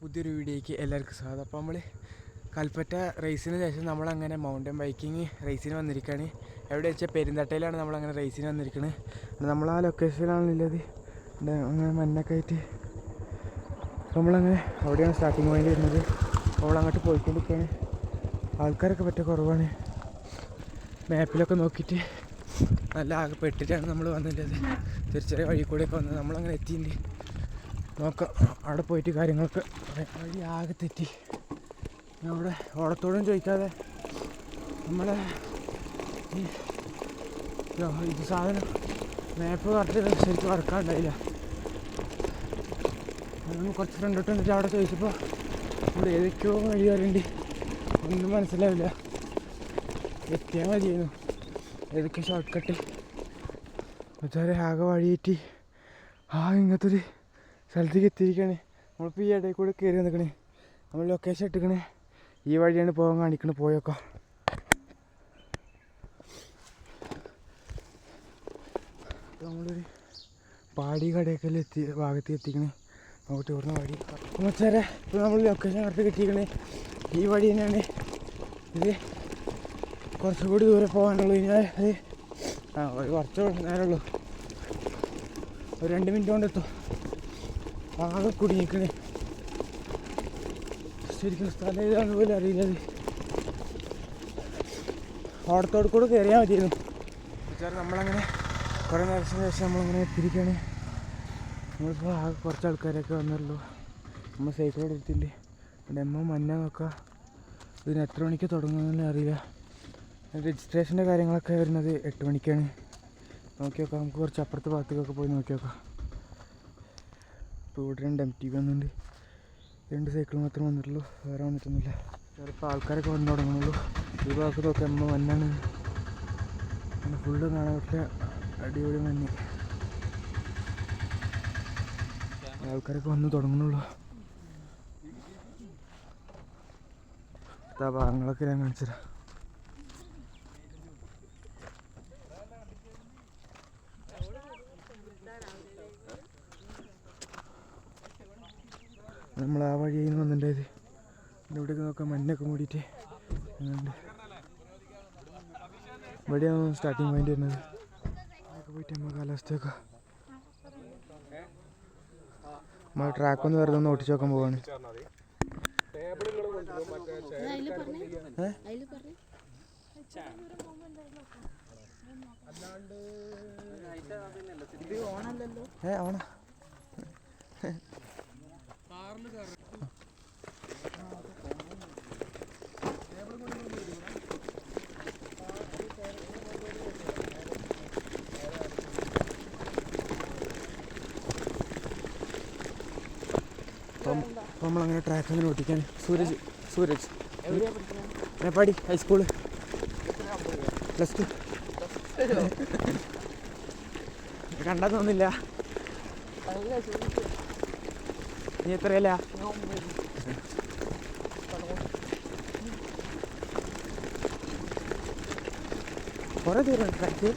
പുതിയൊരു വീഡിയോയ്ക്ക് എല്ലാവർക്കും സ്വാഗതം. അപ്പോൾ നമ്മൾ കൽപ്പറ്റ റേസിന് ശേഷം നമ്മളങ്ങനെ മൗണ്ടൻ ബൈക്കിങ് റേസിന് വന്നിരിക്കുകയാണ്. എവിടെ വെച്ചാൽ പെരുന്തട്ടയിലാണ് നമ്മളങ്ങനെ റേസിന് വന്നിരിക്കുന്നത്. നമ്മൾ ആ ലൊക്കേഷനിലാണുള്ളത്. അങ്ങനെ മഞ്ഞൊക്കെ ആയിട്ട് നമ്മളങ്ങനെ അവിടെയാണ് സ്റ്റാർട്ടിങ് പോയിന്റ് വരുന്നത്. അപ്പോൾ അങ്ങോട്ട് പോയിക്കൊണ്ടിരിക്കുകയാണ്. ആൾക്കാരൊക്കെ പറ്റ കുറവാണ്. മാപ്പിലൊക്കെ നോക്കിയിട്ട് നല്ല ആകെ പെട്ടിട്ടാണ് നമ്മൾ വന്നിട്ടുള്ളത്. ചെറിയ ചെറിയ വഴി കൂടെയൊക്കെ വന്നത്. നമ്മളങ്ങനെ എത്തിയിട്ടുണ്ട്. നോക്കാം അവിടെ പോയിട്ട് കാര്യങ്ങളൊക്കെ. വഴി ആകെ തെറ്റി. അവിടെ ഓടത്തോടും ചോദിക്കാതെ നമ്മളെ ഇത് സാധനം മാപ്പ് കറക്റ്റ് ശരിക്കും വർക്കാണ്ടായില്ല. നമ്മൾ കുറച്ച് ഫ്രണ്ടോട്ട് വന്നിട്ട് അവിടെ ചോദിച്ചപ്പോൾ ഇവിടെ ഏതൊക്കെയോ വഴി വരേണ്ടി ഒന്നും മനസ്സിലാവില്ല. എത്തിയാൽ മതിയായിരുന്നു ഏതൊക്കെ ഷോർട്ട് കട്ട് വെച്ചാൽ ആകെ വഴിയേറ്റി ഇങ്ങനത്തെ ഒരു സ്ഥലത്തേക്ക് എത്തിയിരിക്കുകയാണ്. നമ്മളിപ്പോൾ ഈ ഇടയിൽ കൂടെ കയറി വന്നിക്കണേ. നമ്മൾ ലൊക്കേഷൻ ഇട്ടിക്കണേ ഈ വഴിയാണ് പോകാൻ കാണിക്കണത്. പോയേക്കാം. നമ്മളൊരു പാടി കടയൊക്കെ ഭാഗത്ത് എത്തിക്കണേ. അങ്ങോട്ട് ഇവിടുന്ന് വഴി മച്ചാരെ ഇപ്പോൾ നമ്മൾ ലൊക്കേഷൻ കറക്റ്റ് കിട്ടിയിരിക്കണേ ഈ വഴി തന്നെയാണ്. ഇത് കുറച്ചുകൂടി ദൂരെ പോകാനുള്ളൂ. ഇനി അത് ഒരു കുറച്ച് നേരമുള്ളൂ. ഒരു 2 മിനിറ്റ് കൊണ്ട് എത്തും. ആകെ കുടുങ്ങിക്കണേ. ശരിക്കും സ്ഥലം ഏതാണെന്ന് പോലും അറിയില്ലത്. ഓടത്തോട് കൂടെ കയറിയാൽ മതിയായിരുന്നു. നമ്മളങ്ങനെ കുറേ നേരത്തിന് ശേഷം നമ്മളങ്ങനെ എത്തിയിരിക്കുകയാണ്. നമ്മളിപ്പോൾ ആകെ കുറച്ച് ആൾക്കാരൊക്കെ വന്നുള്ളൂ. നമ്മൾ സൈക്കിളോട് എടുത്തിട്ടുണ്ട്. ഡെമ്മോ മഞ്ഞ നോക്കാം. ഇതിന് എത്ര മണിക്ക് തുടങ്ങുമെന്ന് അറിയില്ല. രജിസ്ട്രേഷൻ്റെ കാര്യങ്ങളൊക്കെ വരുന്നത് 8 മണിക്കാണ്. നോക്കി നോക്കാം. നമുക്ക് കുറച്ച് അപ്പുറത്തെ ഭാഗത്തേക്കൊക്കെ പോയി നോക്കി നോക്കാം. ഇപ്പോൾ ഇവിടെ 2 MTB വന്നിട്ടുണ്ട്. 2 സൈക്കിൾ മാത്രമേ വന്നിട്ടുള്ളൂ. വേറെ വന്നിട്ടൊന്നുമില്ല. ചിലപ്പോൾ ആൾക്കാരൊക്കെ വന്നു തുടങ്ങുന്നുള്ളൂ. ഈ ഭാഗത്ത് നോക്കാം. അമ്മ മഞ്ഞാണ്. പിന്നെ ഫുള്ള് കാണാൻ പറ്റില്ല. അടിപൊളി മഞ്ഞ്. ആൾക്കാരൊക്കെ വന്ന് തുടങ്ങുന്നുള്ളൂ. ആ ഭാഗങ്ങളൊക്കെ ഞാൻ കാണിച്ചുതരാം. നമ്മൾ ആ വഴിയിൽ നിന്ന് വന്നിട്ടുണ്ടായത്. ഇവിടേക്ക് നോക്കാം. മഞ്ഞൊക്കെ മൂടിയിട്ട് ഇവിടെയാണ് സ്റ്റാർട്ടിങ് പോയിന്റ് വരുന്നത്. അതൊക്കെ പോയിട്ട് നമ്മൾ കാലാവസ്ഥയൊക്കെ നമ്മൾ ട്രാക്കൊന്ന് വെറുതെ ഒന്ന് ഓടിച്ച് നോക്കാൻ പോവാണ്. ഓണ അപ്പോൾ നമ്മളങ്ങനെ ട്രാക്ക് അങ്ങനെ ഓടിക്കാൻ. സൂരജ് മേപ്പാടി ഹൈസ്കൂള് +2 കണ്ടാൽ തോന്നില്ല. നീ എത്രയല്ല? കുറേ ദൂരം ട്രാക്ക്.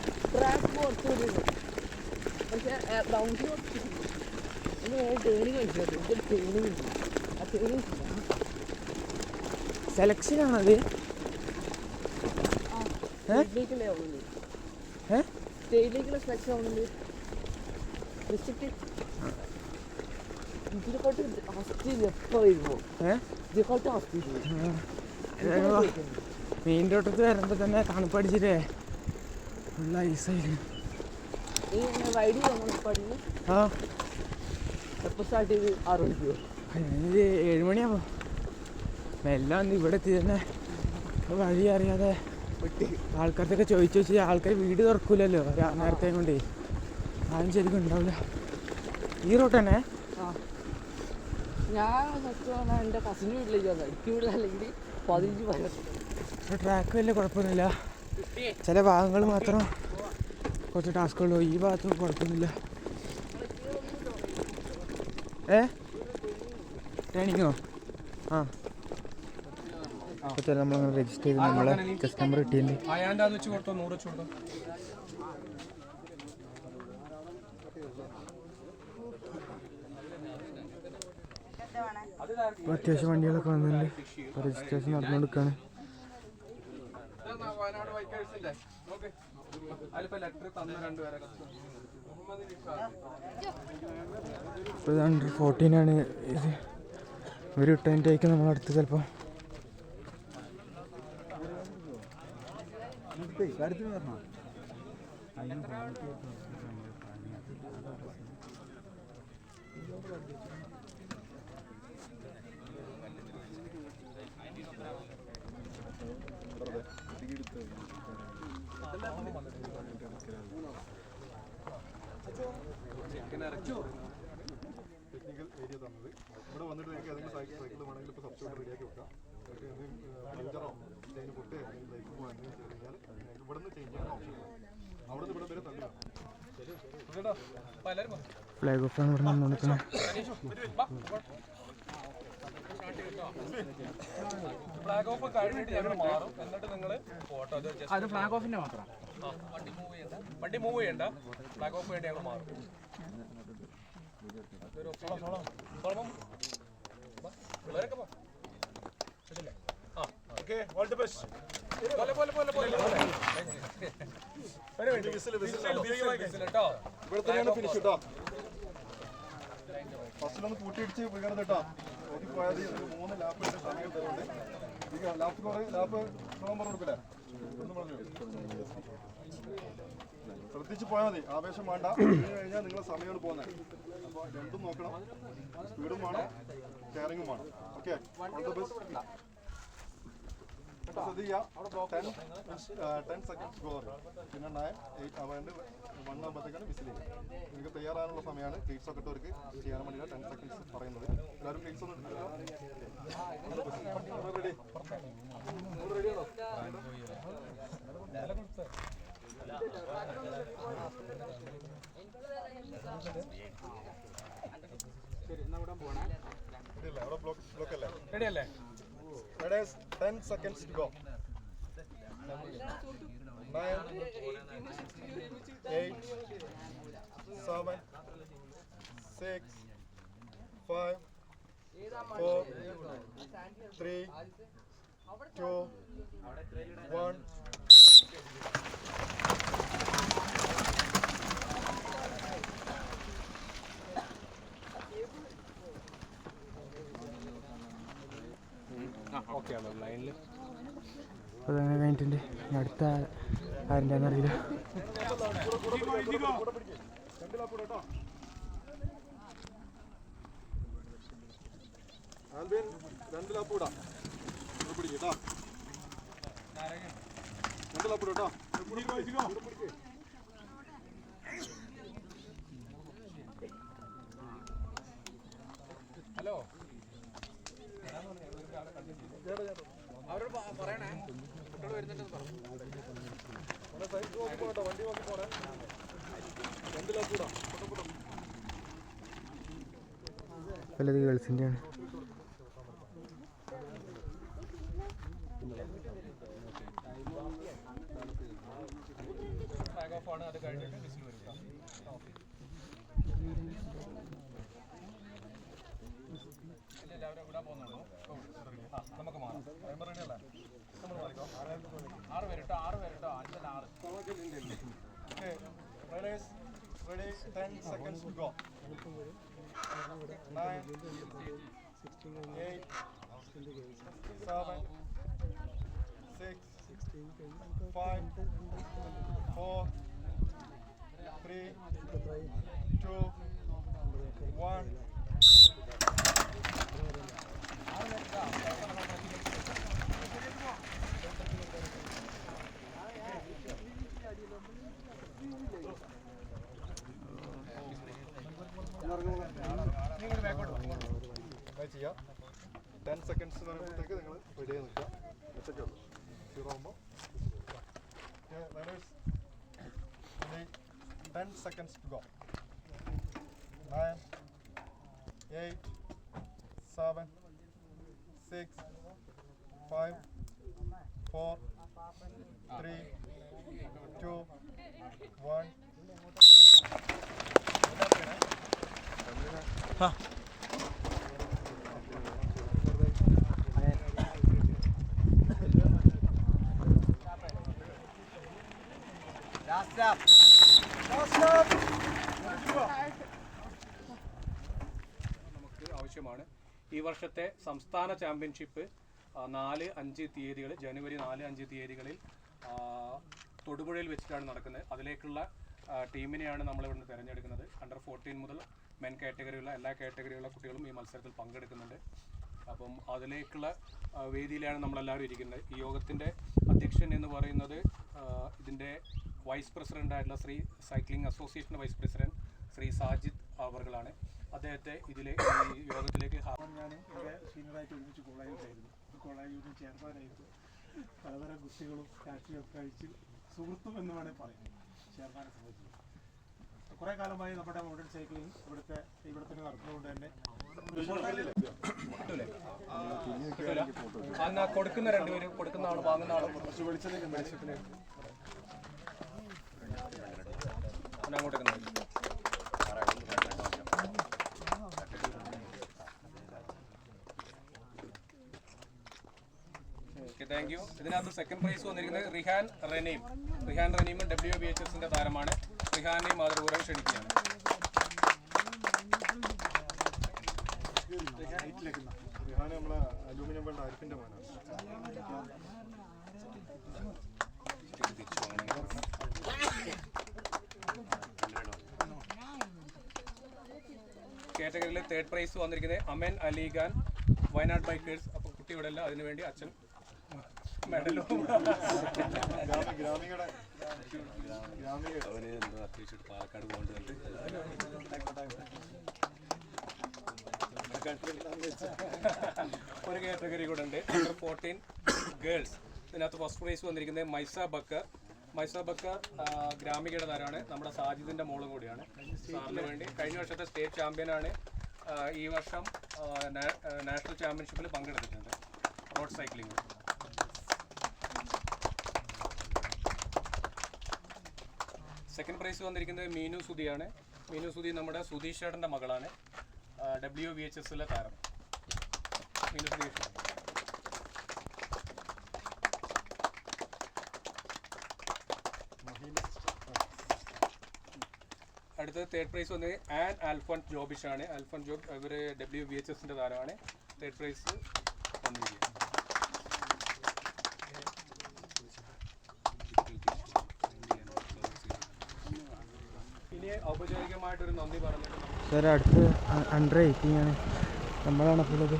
സെലക്ഷൻ ആണത്. മെയിൻ റോട്ടത്ത് വരുമ്പോൾ തന്നെ തണുപ്പടിച്ചിട്ടേ ഫുൾ ഐസായി. എപ്പോൾ സ്റ്റാർട്ട് ചെയ്ത് 6 മണിക്കോ? 7 മണിയാകുമ്പോൾ മെല്ലെ വന്ന് ഇവിടെ എത്തി തന്നെ. വഴി അറിയാതെ ആൾക്കാർക്കൊക്കെ ചോദിച്ച് ആൾക്കാർ വീട് തുറക്കൂലല്ലോ നേരത്തെ കൊണ്ടേ. ആരും ശരിക്കും ഉണ്ടാവില്ല. ഈ റൂട്ട് തന്നെ ഞാൻ എൻ്റെ കസിൻ്റെ വീട്ടിലേക്ക് വന്നത്. എനിക്ക് വീട്ടിൽ അല്ലെങ്കിൽ 15 ട്രാക്ക് വലിയ കുഴപ്പമൊന്നുമില്ല. ചില ഭാഗങ്ങൾ മാത്രം കുറച്ച് ടാസ്കുള്ളൂ. ഈ ഭാഗത്ത് കുഴപ്പമൊന്നുമില്ല. ട്രെയിനിങ്ങോ? അപ്പോൾ നമ്മളങ്ങനെ രജിസ്റ്റർ ചെയ്ത് നമ്മളെ കസ്റ്റമർ കിട്ടിയിട്ടുണ്ട്. ഇപ്പോൾ അത്യാവശ്യം വണ്ടികളൊക്കെ വന്നിട്ടുണ്ട്. ഇപ്പോൾ രജിസ്ട്രേഷൻ നടന്നുകൊടുക്കുകയാണ്. ഇപ്പോൾ ഇത് under-14 ഇത്. ഇവർ വിട്ടതിൻ്റെക്ക് നമ്മളടുത്ത് ചിലപ്പോൾ ടെക്നിക്കൽ ഏരിയ തന്നത് ഇവിടെ വന്നിട്ട് നിങ്ങൾക്ക് ഏതെങ്കിലും സൈക്കിൾ വേണമെങ്കിൽ ഇപ്പോൾ സബ്സ്റ്റിറ്റ്യൂട്ട് റെഡിയാക്കി വെക്കാം. പഞ്ചറോ ചെയിൻ പൊട്ടുകയോ അല്ലെങ്കിൽ ബൈക്ക് പോകാൻ എന്തെങ്കിലും ചെയ്ത് കഴിഞ്ഞാൽ ഇവിടെ നിന്ന് ചേഞ്ച് ചെയ്യാൻ ഓപ്ഷൻ അവിടെ നിന്ന് ഇവിടെ വരെ തള്ളി ഫ്ലാഗ് ഓഫ് ആണ് ഇവിടെ നടന്നുകൊടുക്കുന്നത്. ഫ്ലാഗ് ഓഫ് കഴിഞ്ഞിട്ട് ഞങ്ങൾ മാറും. എന്നിട്ട് നിങ്ങൾ ഫോട്ടോ അത് ഫ്ലാഗ് ഓഫിന്റെ മാത്രം. വണ്ടി മൂവ് ചെയ്യണ്ട. ഫ്ലാഗ് ഓഫ് വേണ്ടി ഞങ്ങൾ മാറും. ഫിനിഷ് കേട്ടോ. ഫസ്റ്റിലൊന്ന് കൂട്ടിയിടിച്ച് വീഴരുത് കേട്ടോ. ഓടിപ്പോയത് 3 ലാപ്പിന്റെ സമയം തരുന്നുണ്ട്. ലാപ്പ് പറഞ്ഞു കൊടുക്കില്ലേ എന്ന് പറഞ്ഞു. ശ്രദ്ധിച്ച് പോയാൽ മതി, ആവേശം വേണ്ട. കഴിഞ്ഞാൽ നിങ്ങളെ സമയമാണ് പോകുന്നത്. അപ്പോൾ രണ്ടും നോക്കണം, സ്പീഡും വേണം, കെയറിങ്ങും വേണം. Okay, all the best. ശ്രദ്ധിക്കുക, 10 സെക്കൻഡ്സ് ഗോ. പിന്നെ 9, 8 അവൻ്റെ 1 ആകുമ്പോഴത്തേക്കാണ് വിസിൽ ചെയ്യുക. നിങ്ങൾക്ക് തയ്യാറാനുള്ള സമയമാണ്. ക്ലീറ്റ്സ് ഒക്കെ ഇട്ടവർക്ക് ചെയ്യാൻ വേണ്ടിയാണ് 10 സെക്കൻഡ്സ് പറയുന്നത്. എല്ലാവരും ക്ലീറ്റ്സ് ഒന്നും റെഡി റെഡിയാണോ? റെഡിയല്ലേ? 10 seconds to go. 9, 8, 7, 6, 5, 4, 3, 2, 1. ഓക്കെ ആണ് ലൈനിൽ. അപ്പോൾ അതങ്ങനെ കഴിഞ്ഞിട്ടുണ്ട്. അടുത്ത ആരിൻ്റെ അറിയില്ല. ആൽബിൻ 2 ലാപ്പ് ഇടാം. പിടിക്കട്ടോ, 2 ലാപ്പ് ഇട്ടോ. ഹലോ, അവരോട് പറയണേ, കുട്ടികൾ വരുന്നുണ്ടെന്ന് പറഞ്ഞു. വണ്ടി നോക്കി പോണേ. 2 ലാപ്പ് ഇടാം. വല്ലത് ഗേൾസിൻ്റെയാണ്. ഫ്ലാഗ് ഓഫ് ആണ്. അത് കഴിഞ്ഞിട്ട് വിസിൽ വരും. എല്ലാവരും വിടാൻ പോകുന്നുള്ളൂ. നമുക്ക് മാറാം. റെഡി അല്ലേ? നമ്മൾ മാറിക്കോ. 6 പേര് കേട്ടോ, 6 പേര് കേട്ടോ. 5 6. Okay, ready, 10 seconds to go. 9, 8, 7, 6, 5, 4, 3, 2, 1. ചെയ്യാം. 10 seconds എന്ന് പറയുമ്പോഴത്തേക്ക് നിങ്ങൾ റെഡി ആയി നിൽക്കുക. എത്രയ്ക്കേ ഉള്ളൂ? 0 ആകുമ്പോൾ 10 seconds to go. 9, 8, 7, 6, 5, 4, 3, 2, 1. നമുക്ക് ആവശ്യമാണ്. ഈ വർഷത്തെ സംസ്ഥാന ചാമ്പ്യൻഷിപ്പ് 4-5 തീയതികൾ, ജനുവരി 4-5 തീയതികളിൽ തൊടുപുഴയിൽ വെച്ചിട്ടാണ് നടക്കുന്നത്. അതിലേക്കുള്ള ടീമിനെയാണ് നമ്മളിവിടുന്ന് തിരഞ്ഞെടുക്കുന്നത്. അണ്ടർ 14 മുതൽ മെൻ കാറ്റഗറിയുള്ള എല്ലാ കാറ്റഗറിയുള്ള കുട്ടികളും ഈ മത്സരത്തിൽ പങ്കെടുക്കുന്നുണ്ട്. അപ്പം അതിലേക്കുള്ള വേദിയിലാണ് നമ്മളെല്ലാവരും ഇരിക്കുന്നത്. ഈ യോഗത്തിൻ്റെ അധ്യക്ഷൻ എന്ന് പറയുന്നത് ഇതിൻ്റെ വൈസ് പ്രസിഡൻ്റായിട്ടുള്ള Shri cycling association vice president Shri Sajid അവർകളാണ്. അദ്ദേഹത്തെ ഇതിലെ ഈ യോഗത്തിലേക്ക് ഞാൻ ഇവിടെ സീനിയറായിട്ട് ഒരുമിച്ച് കോളേജിലായിരുന്നു. കോളേജിൽ ചെയർമാനായിരുന്നു. പലതരം കുട്ടികളും രാഷ്ട്രീയമൊക്കെ കഴിച്ച് സുഹൃത്തും എന്ന് വേണേൽ പറയാം. ചെയർമാനെ സംബന്ധിച്ച് കുറേ കാലമായി നമ്മുടെ മോഡേൺ സൈക്ലിംഗ് ഇവിടെ തന്നെ നടക്കുന്നതുകൊണ്ട് തന്നെ കൊടുക്കുന്ന രണ്ടുപേരും, കൊടുക്കുന്ന ആളും വാങ്ങുന്ന ആളും കുറച്ച് വെളിച്ചെണ്ണ മത്സ്യത്തിന് അങ്ങോട്ടേക്ക് താങ്ക് യു. ഇതിനകത്ത് സെക്കൻഡ് പ്രൈസ് വന്നിരിക്കുന്നത് റിഹാൻ റനീം. റിഹാൻ റനീം WBHSന്റെ താരമാണ്. റിഹാനെ മാതൃപൂർവ്വം ക്ഷണിക്കുകയാണ്. റിഹാൻ നമ്മളെ അലൂമിനിയം വേൾഡ് ആരിഫിന്റെ മോനാണ്. കാറ്റഗറിയിൽ തേർഡ് പ്രൈസ് വന്നിരിക്കുന്നത് അമൻ അലിഖാൻ, വയനാട് ബൈക്കേഴ്സ്. അപ്പോൾ കുട്ടി ഇവിടെ അല്ല, അതിനുവേണ്ടി അച്ഛൻ മെഡലും പാലക്കാട് പോകുന്നുണ്ട്. ഒരു കാറ്റഗറി കൂടെ ഉണ്ട്, അണ്ടർ 14 ഗേൾസ്. ഇതിനകത്ത് ഫസ്റ്റ് പ്രൈസ് വന്നിരിക്കുന്നത് മൈസ ബക്കർ. മൈസ ബക്കർ ഗ്രാമികയുടെ താരമാണ്. നമ്മുടെ സാജിദിന്റെ മോളും കൂടിയാണ്. സാറിന് വേണ്ടി കഴിഞ്ഞ വർഷത്തെ സ്റ്റേറ്റ് ചാമ്പ്യനാണ്. ഈ വർഷം നാഷണൽ ചാമ്പ്യൻഷിപ്പിൽ പങ്കെടുത്തിട്ടുണ്ട് റോഡ് സൈക്ലിംഗ്. സെക്കൻഡ് പ്രൈസ് വന്നിരിക്കുന്നത് മീനു സുധിയാണ്. മീനു സുധി നമ്മുടെ സുധീഷ് ചേട്ടൻ്റെ മകളാണ്. WBHSലെ താരം മീനു സുധീഷ്. അടുത്തത് തേർഡ് പ്രൈസ് വന്നത് ആൻ ആൽഫോൺ ജോബിഷാണ്. ആൽഫോൺ ജോബ് ഇവർ WBHSന്റെ താരമാണ്. തേർഡ് പ്രൈസ് വന്നിരിക്കുകയാണ്. ഇനി ഔപചാരികമായിട്ടൊരു നന്ദി പറഞ്ഞിട്ട് സാർ അടുത്ത് അണ്ടർ 18 ആണ് നമ്മളാണ് അപ്പോൾ ഇത്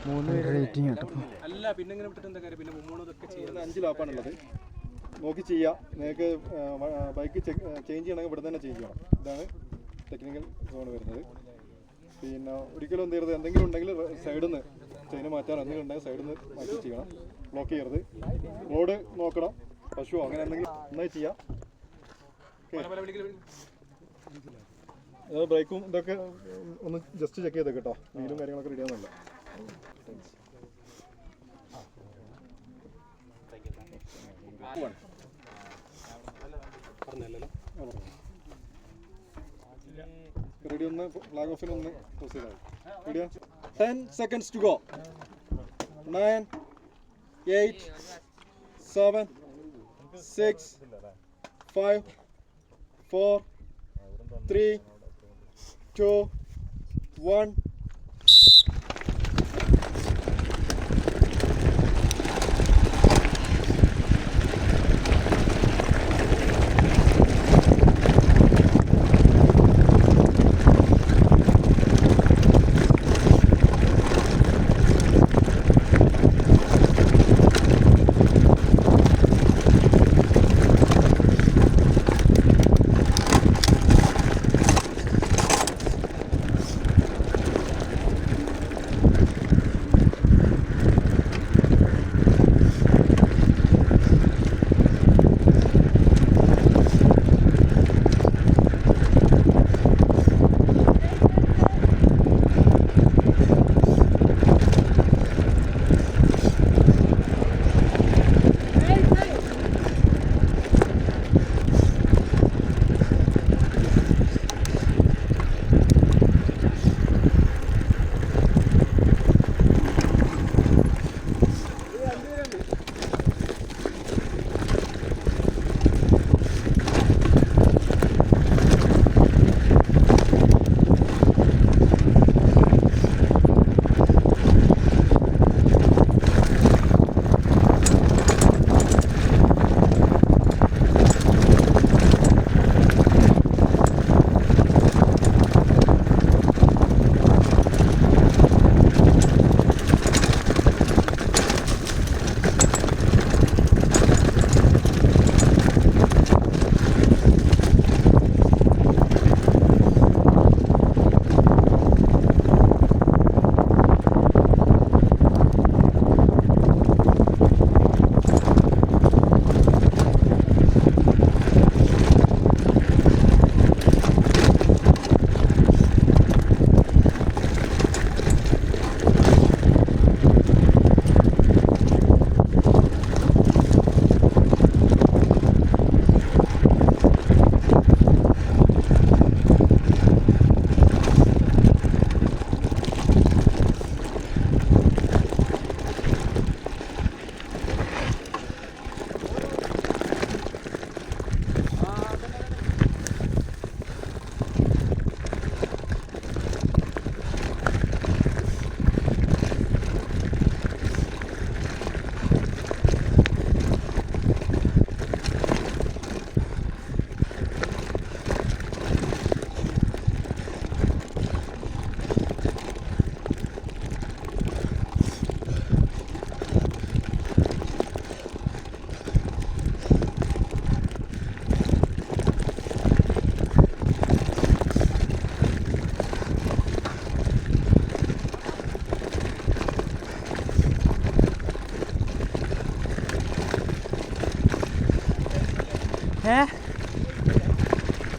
3 പേര് റേറ്റിംഗ് കേട്ടോ. അല്ല പിന്നെ ഇങ്ങനെ വിട്ടിട്ട് എന്താ കാര്യം? പിന്നെ മുമ്മൂന്നതൊക്കെ ചെയ്യാൻ 5 ലാപ്പാണുള്ളത്. നോക്കി ചെയ്യാം. നിങ്ങൾക്ക് ബൈക്ക് ചേഞ്ച് ചെയ്യണമെങ്കിൽ ഇവിടെ തന്നെ ചേഞ്ച് ചെയ്യണം. ഇതാണ് ടെക്നിക്കൽ സോൺ വരുന്നത്. പിന്നെ ഒരിക്കലും എന്ത് ചെയ്യരുത്, എന്തെങ്കിലും ഉണ്ടെങ്കിൽ സൈഡിൽ നിന്ന് ചെയിന് മാറ്റാൻ എന്തെങ്കിലും ഉണ്ടെങ്കിൽ സൈഡിൽ നിന്ന് മാറ്റി ചെയ്യണം. ബ്ലോക്ക് ചെയ്യരുത്. റോഡ് നോക്കണം. പശുവോ അങ്ങനെ എന്തെങ്കിലും നന്നായി ചെയ്യാം. ബ്രേക്കും ഇതൊക്കെ ഒന്ന് ജസ്റ്റ് ചെക്ക് ചെയ്തേക്ക് കേട്ടോ. വീലും കാര്യങ്ങളൊക്കെ റെഡി ആവുന്നില്ല. റെഡി. ഒന്ന് ഫ്ലാഗ് ഓഫിന് ഒന്ന് ക്ലോസ് ചെയ്താൽ റെഡിയാ. 10 seconds to go. 9, 8, 7, 6, 5, 4, 3, 2, 1.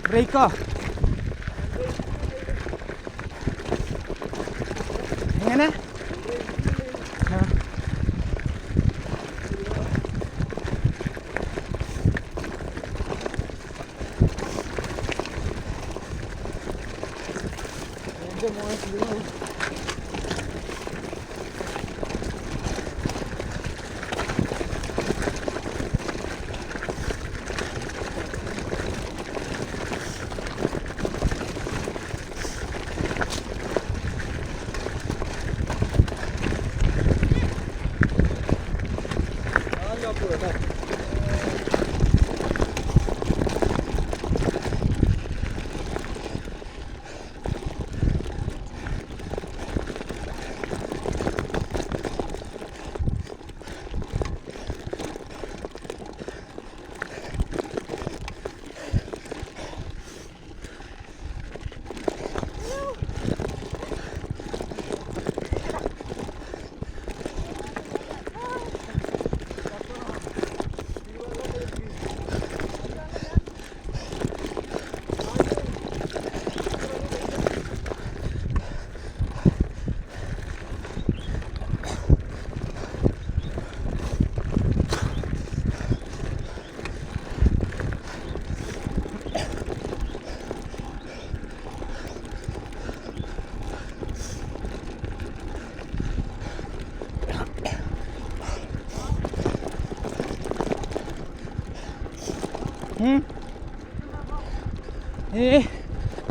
ബ്രേക്കോ? എങ്ങനെ?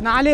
നാല്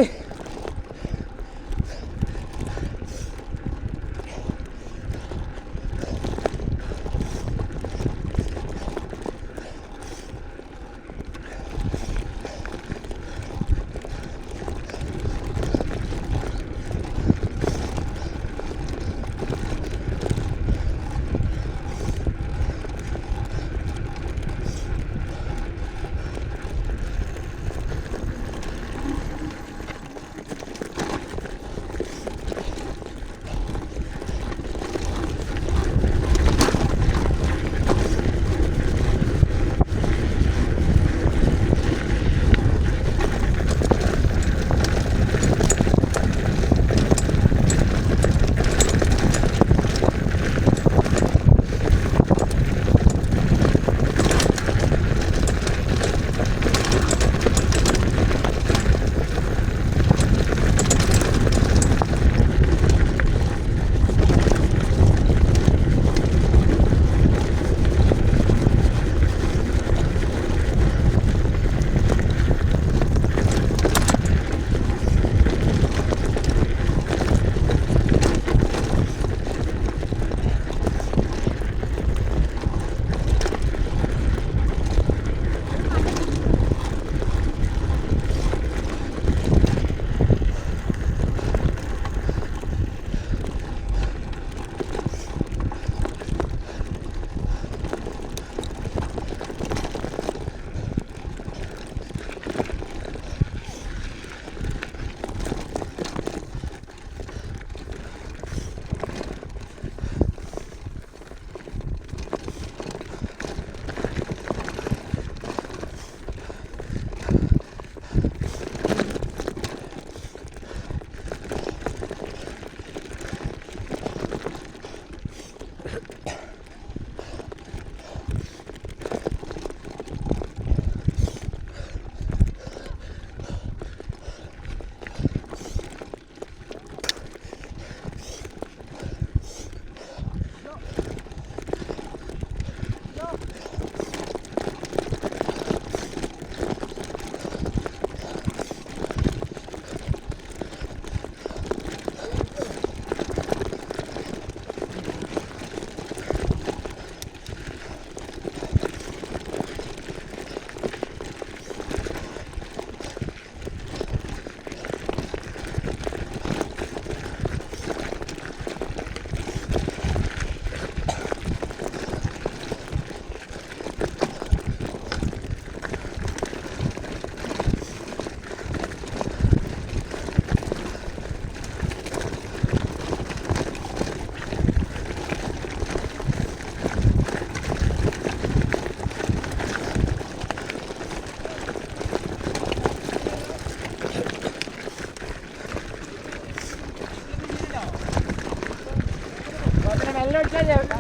ഇത്രയും